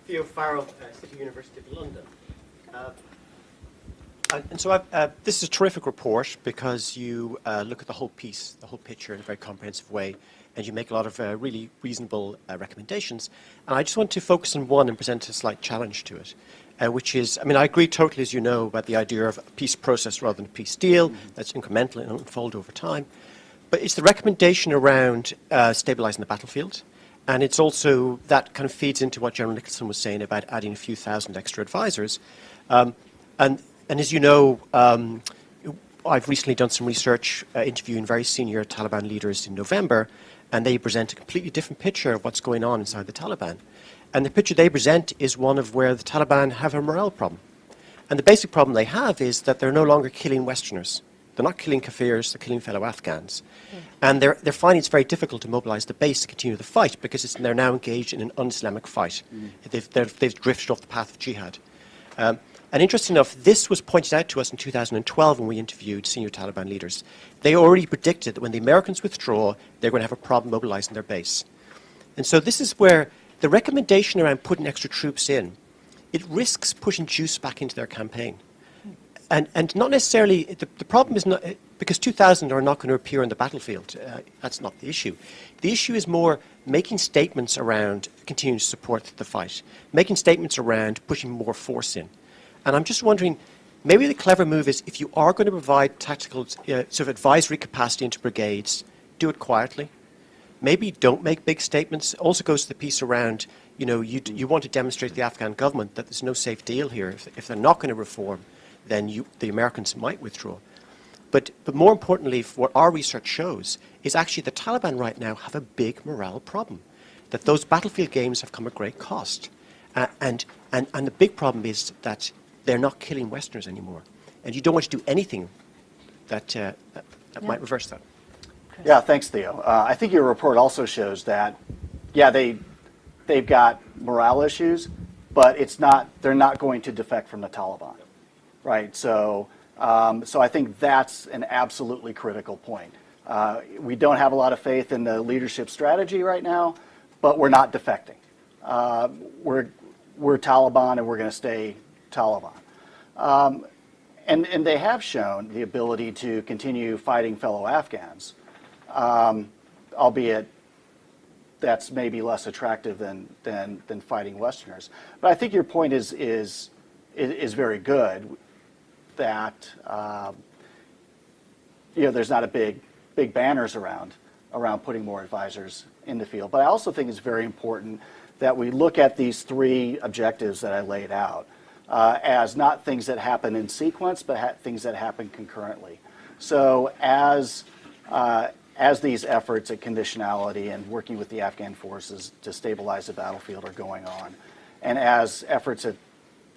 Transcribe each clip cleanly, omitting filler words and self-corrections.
Theo, Farrell, City University of London. And so this is a terrific report because you look at the whole piece, the whole picture in a very comprehensive way, and you make a lot of really reasonable recommendations. And I just want to focus on one and present a slight challenge to it, which is, I mean, I agree totally, as you know, about the idea of a peace process rather than a peace deal that's incremental and unfold over time. But it's the recommendation around stabilizing the battlefield. And it's also, that kind of feeds into what General Nicholson was saying about adding a few thousand extra advisors. And as you know, I've recently done some research interviewing very senior Taliban leaders in November, and they present a completely different picture of what's going on inside the Taliban. And the picture they present is one of where the Taliban have a morale problem. And the basic problem they have is that they're no longer killing Westerners. They're not killing Kafirs, they're killing fellow Afghans. And they're finding it's very difficult to mobilize the base to continue the fight because they're now engaged in an un-Islamic fight. They've drifted off the path of jihad. And interesting enough, this was pointed out to us in 2012 when we interviewed senior Taliban leaders. They already predicted that when the Americans withdraw, they're going to have a problem mobilizing their base. And so this is where the recommendation around putting extra troops in, it risks pushing juice back into their campaign. And not necessarily, the problem is not, because 2,000 are not going to appear on the battlefield. That's not the issue. The issue is more making statements around continuing to support the fight, making statements around pushing more force in. And I'm just wondering, maybe the clever move is if you are going to provide tactical sort of advisory capacity into brigades, do it quietly. Maybe don't make big statements. Also goes to the piece around, you know, you want to demonstrate to the Afghan government that there's no safe deal here. If they're not going to reform, then the Americans might withdraw. But more importantly, what our research shows is actually the Taliban right now have a big morale problem, that those battlefield games have come at great cost. And the big problem is that they're not killing Westerners anymore. And you don't want to do anything that might reverse that. Yeah, thanks, Theo. I think your report also shows that, yeah, they've got morale issues, but they're not going to defect from the Taliban. Right, so I think that's an absolutely critical point. We don't have a lot of faith in the leadership strategy right now, but we're not defecting. We're Taliban, and we're going to stay Taliban. And they have shown the ability to continue fighting fellow Afghans, albeit that's maybe less attractive than fighting Westerners. But I think your point is very good. That there's not a big banners around putting more advisors in the field. But I also think it's very important that we look at these three objectives that I laid out as not things that happen in sequence, but things that happen concurrently. So as these efforts at conditionality and working with the Afghan forces to stabilize the battlefield are going on, and as efforts at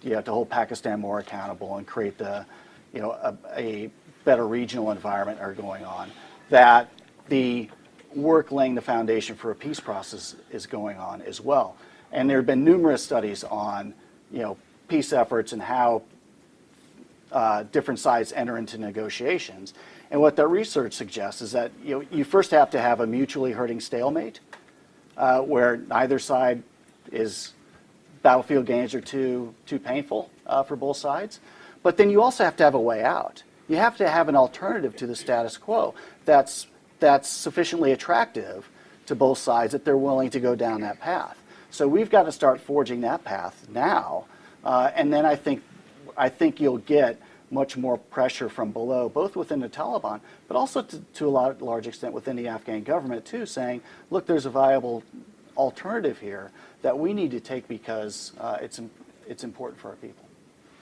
to hold Pakistan more accountable and create a better regional environment are going on, that the work laying the foundation for a peace process is going on as well. And there have been numerous studies on peace efforts and how different sides enter into negotiations. And what that research suggests is that you first have to have a mutually hurting stalemate where neither side is battlefield gains are too painful for both sides. But then you also have to have a way out. You have to have an alternative to the status quo that's sufficiently attractive to both sides that they're willing to go down that path. So we've got to start forging that path now, and then I think you'll get much more pressure from below, both within the Taliban, but also to a large extent within the Afghan government too, saying, look, there's a viable alternative here that we need to take because it's important for our people.